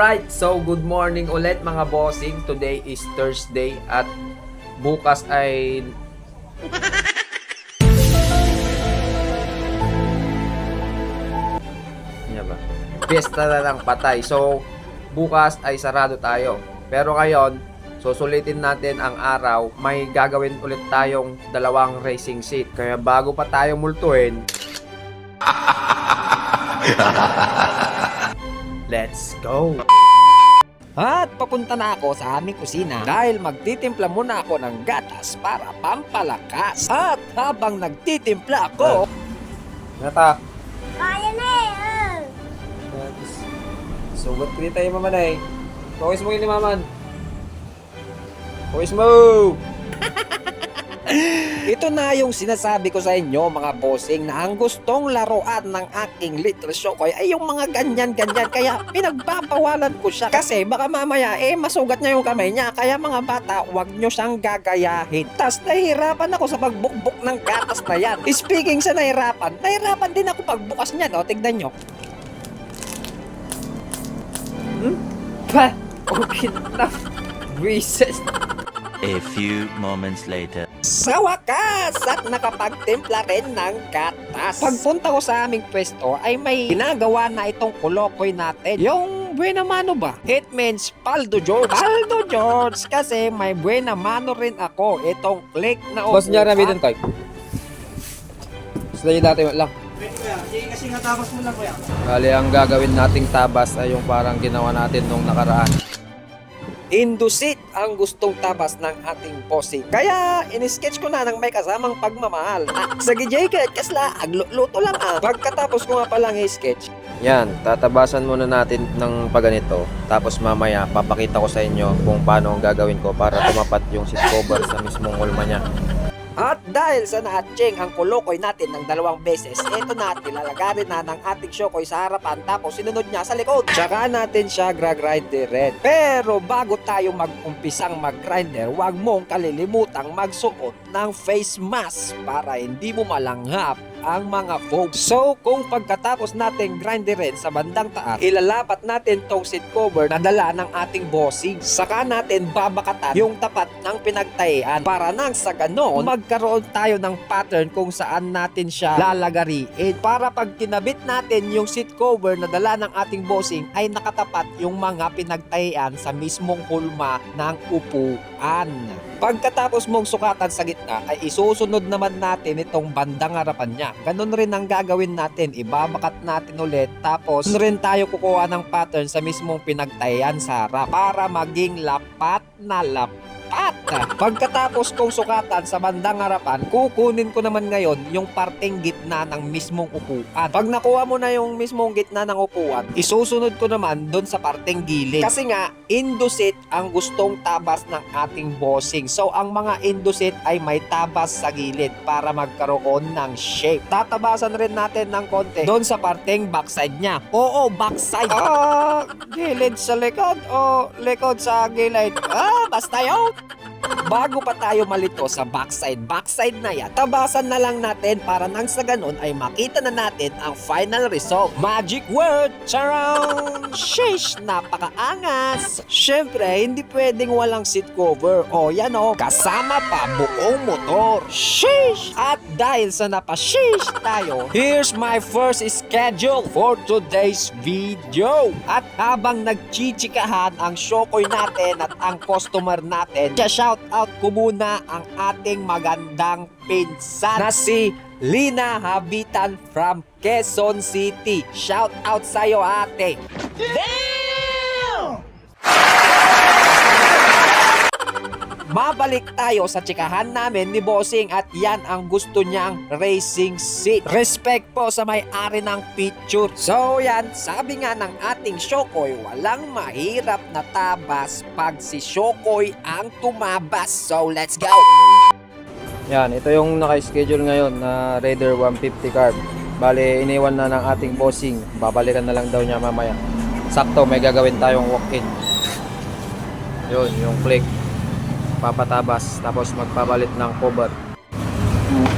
Alright, so good morning ulit mga bossing. Today is Thursday at bukas ay... Ano ba? Fiesta na ng patay. So, bukas ay sarado tayo. Pero ngayon, susulitin natin ang araw. May gagawin ulit tayong dalawang racing seat. Kaya bago pa tayo multuhin, let's go! At papunta na ako sa aming kusina dahil magtitimpla muna ako ng gatas para pampalakas. At habang nagtitimpla ako, Nata, Kaya na eh. sugot ko dito yung mamanay. Focus mo yun ni maman. Focus mo! ito na yung sinasabi ko sa inyo mga bossing na ang gustong laruan ng aking little Shokoy ay yung mga ganyan-ganyan. Kaya pinagbabawalan ko siya kasi baka mamaya masugat niya yung kamay niya. Kaya mga bata, wag nyo siyang gagayahin. Tas nahihirapan ako sa pagbukbuk ng gatas na yan. Speaking sa nahirapan din ako pagbukas niyan. O, tignan nyo. Pa! Okay na. Recess. A few moments later. Sa wakas at nakapagtimpla rin ng gatas. Pagpunta ko sa aming pwesto ay may ginagawa na itong kulokoy natin. Yung buena mano ba? It means Paldo George. Paldo George kasi may buena mano rin ako. Itong click na Boss niya rami din tayo. Gusto niyo dati lang. Kasi nga tapos mo lang kuya. Bali, ang gagawin nating tabas ay yung parang ginawa natin nung nakaraan. Indusit ang gustong tabas ng ating bossing. Kaya, in-sketch ko na ng may kasamang pagmamahal. Sa gijay kahit kasla, agluto lang Pagkatapos ko nga palang i-sketch, Yan, tatabasan muna natin ng paganito. Tapos mamaya, papakita ko sa inyo kung paano ang gagawin ko para tumapat yung seat cover sa mismong hulma niya. at dahil sa naatcheng ang kulokoy natin ng 2 beses, eto na, nilalagarin na ng ating Shokoy sa harapan tapos sinunod niya sa likod. Tsaka natin siya gra-grinderin. Pero bago tayo mag-umpisang mag-grinder, huwag mong kalilimutang magsuot ng face mask para hindi mo malanghap ang mga foam. So, kung pagkatapos natin grinderin sa bandang taas, ilalapat natin tong seat cover na dala ng ating bossing. Saka natin babakatan yung tapat ng pinagtahian para nang sa ganon, magkaroon tayo ng pattern kung saan natin siya lalagariin. Para pag kinabit natin yung seat cover na dala ng ating bossing, ay nakatapat yung mga pinagtahian sa mismong hulma ng upuan. Pagkatapos mong sukatan sa gitna, ay isusunod naman natin itong bandang harapan niya. Ganon rin ang gagawin natin. Ibabakat natin ulit. Tapos, rin tayo kukuha ng pattern sa mismong pinagtahian sa harap para maging lapat na lapat. Pagkatapos kong sukatan sa bandang harapan, kukunin ko naman ngayon yung parteng gitna ng mismong upuan. Pag nakuha mo na yung mismong gitna ng upuan, isusunod ko naman doon sa parteng gilid. Kasi nga, indusit ang gustong tabas ng ating bossing. So, ang mga indusit ay may tabas sa gilid para magkaroon ng shape. Tatabasan rin natin ng konti doon sa parteng backside niya. Oo, backside. Gilid sa likod o likod sa gilid. Basta yun. Bago pa tayo malito sa backside na yan, tabasan na lang natin para nang sa ganon ay makita na natin ang final result. Magic word! Charown! Sheesh! Napakaangas! Syempre, hindi pwedeng walang seat cover. O yan o, kasama pa buong motor. Sheesh! At dahil sa napasheesh tayo, here's my first schedule for today's video. At habang nagchichikahan ang Shokoy natin at ang customer natin, shout out ko muna ang ating magandang pinsan na si Lina Habitan from Quezon City. Shout out sa'yo, ate. Mabalik tayo sa tsikahan namin ni Bossing at yan ang gusto niyang racing seat. Respect po sa may-ari ng picture. So yan, sabi nga ng ating Shokoy, walang mahirap na tabas pag si Shokoy ang tumabas. So let's go! Yan, ito yung naka-schedule ngayon na Raider 150 carb. Bale, iniwan na ng ating bossing. Babalikan na lang daw niya mamaya. Sakto, may gagawin tayong walk-in. Yun, yung click. Papatabas, tapos magpapalit ng cover.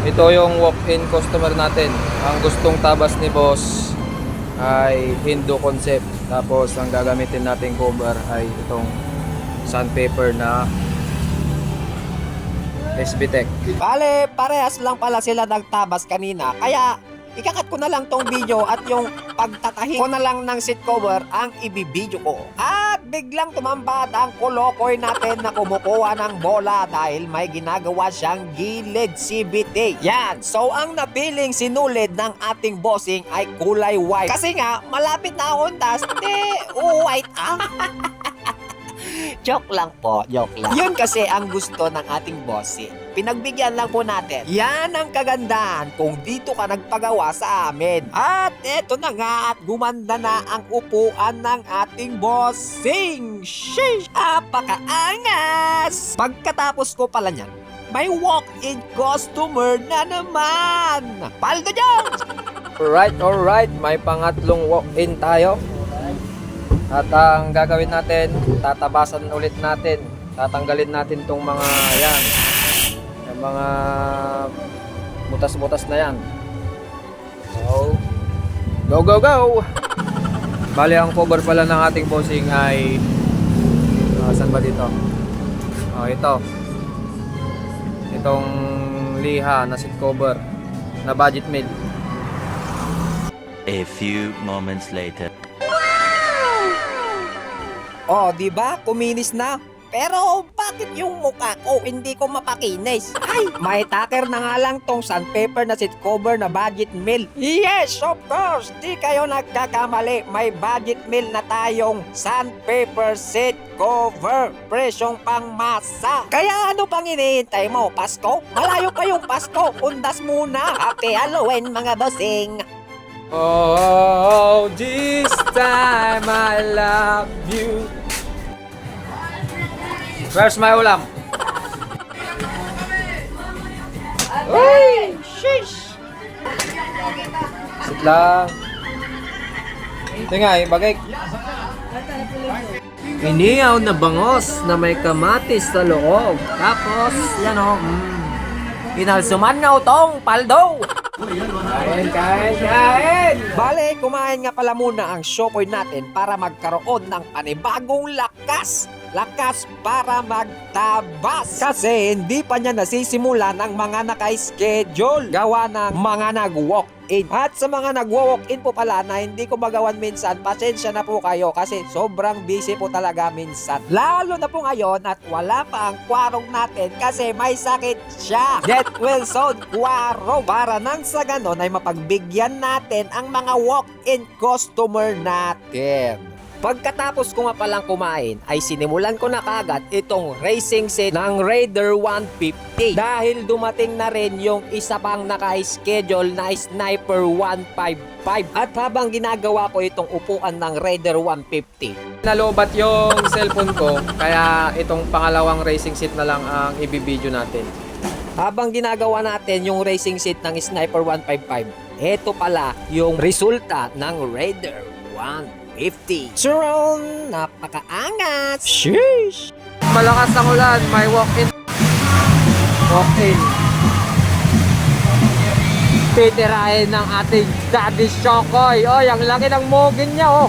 Ito yung walk-in customer natin. Ang gustong tabas ni boss ay Hindu concept. Tapos ang gagamitin nating cover ay itong sandpaper na SBTech. Bale, parehas lang pala sila nagtabas kanina. Kaya, ikakat ko na lang tong video at yung pagtatahi ko na lang ng seat cover ang ibibidyo ko. At biglang tumambad ang kolokoy natin na kumukuha ng bola dahil may ginagawa siyang gilid CBT. Yan, so ang napiling sinulid ng ating bossing ay kulay white. Kasi nga, malapit na ang undas, white ah. Joke lang po, joke lang. Yun kasi ang gusto ng ating bossing. Pinagbigyan lang po natin. Yan ang kagandahan kung dito ka nagpagawa sa amin. At eto na nga at gumanda na ang upuan ng ating bossing. Sheesh! Apakaangas! Pagkatapos ko pala niyan, may walk-in customer na naman. Paldo dyan! Alright, may pangatlong walk-in tayo. At ang gagawin natin, tatabasan ulit natin. Tatanggalin natin tong mga yan. Yung mga butas-butas na yan. So, go! Bali, ang cover pala ng ating bossing ay saan ba dito? Ito. Itong liha na seat cover na budget meal. A few moments later. Oh, di ba? Kuminis na. Pero bakit yung mukha ko hindi ko mapakinis? Ay, may taker na nga lang tong sandpaper na seat cover na budget meal. Yes, of course. Di kayo nagkakamali. May budget meal na tayong sandpaper seat cover. Presyong pangmasa. Kaya ano pang hinihintay mo? Pasko? Malayo pa yung Pasko. Undas muna. Happy Halloween mga bossing. Oh, this time I love you. Where's my ulam? Uy! Sheesh! Sit lang. Tingay, bagay. Iniyaw na bangos na may kamatis sa loob. Tapos, yan o. Inalsuman na utong paldo! Kain! Bale, kumain nga pala muna ang Shokoy natin para magkaroon ng panibagong lakas. Lakas para magtabas. Kasi hindi pa niya nasisimula ng mga naka-schedule. Gawa ng mga nag-walk-in. At sa mga nag-walk-in po pala na hindi ko magawan minsan, pasensya na po kayo kasi sobrang busy po talaga minsan. Lalo na po ngayon at wala pa ang kwarong natin kasi may sakit siya. Get well soon, kwaro. Para nang sa ganon ay mapagbigyan natin ang mga walk-in customer natin. Pagkatapos ko nga palang kumain, ay sinimulan ko na kagad itong racing set ng Raider 150. Dahil dumating na rin yung isa pang naka-schedule na Sniper 155. At habang ginagawa ko itong upuan ng Raider 150, Nalobat yung cellphone ko, kaya itong pangalawang racing seat na lang ang ibibideo natin. habang ginagawa natin yung racing seat ng Sniper 155, eto pala yung resulta ng Raider 150. Surround, napakaangas. Sheesh! Malakas ang ulan, may walk-in. Walk-in. Titirahin ng ating Daddy Shokoy. Oy, ang laki ng mogin niya, oh.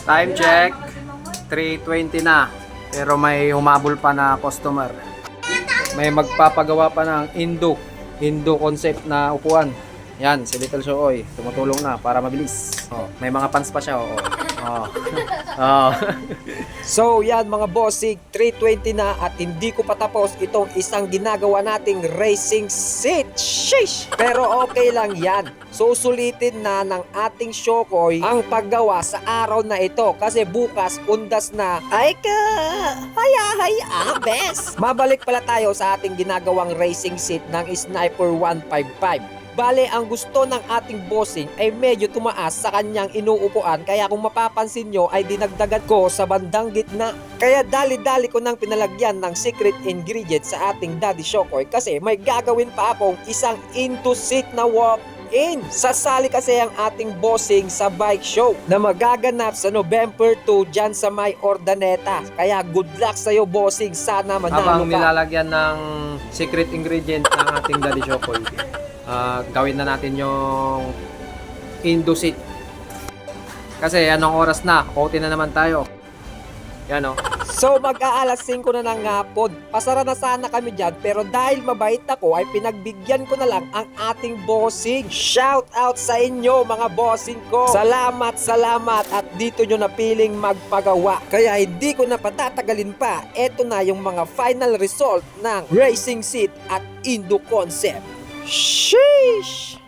Time check, 3:20 na. Pero may humabol pa na customer. May magpapagawa pa ng Indo concept na upuan. Yan, si Little Shokoy, tumutulong na para mabilis. Oh, may mga pants pa siya, oh. So yan mga bossing, 3:20 na at hindi ko pa tapos itong isang ginagawa nating racing seat. Sheesh! Pero okay lang yan. Susulitin na ng ating Shokoy ang paggawa sa araw na ito kasi bukas undas na. Ay ka! Haya, bes! Mabalik pala tayo sa ating ginagawang racing seat ng Sniper 155. Bale, ang gusto ng ating bossing ay medyo tumaas sa kanyang inuupuan kaya kung mapapansin nyo ay dinagdagan ko sa bandang gitna. Kaya dali-dali ko nang pinalagyan ng secret ingredient sa ating Daddy Shokoy kasi may gagawin pa akong isang into seat na walk walk-in. Sasali kasi ang ating bossing sa bike show na magaganap sa November 2 dyan sa may Ordaneta. Kaya good luck sa'yo, bossing. Sana manalo Habang ka. nilalagyan ng secret ingredient ng ating Daddy Chokoy, gawin na natin yung Indosit. Kasi anong oras na? Kote na naman tayo. Yan o. So mag-aalas 5 na ng hapon. Pasara na sana kami dyan, pero dahil mabait ako ay pinagbigyan ko na lang ang ating bossing. Shout out sa inyo mga bossing ko. Salamat, salamat at dito nyo napiling magpagawa. Kaya hindi ko na patatagalin pa. Eto na yung mga final result ng racing seat at Indo concept. Sheesh!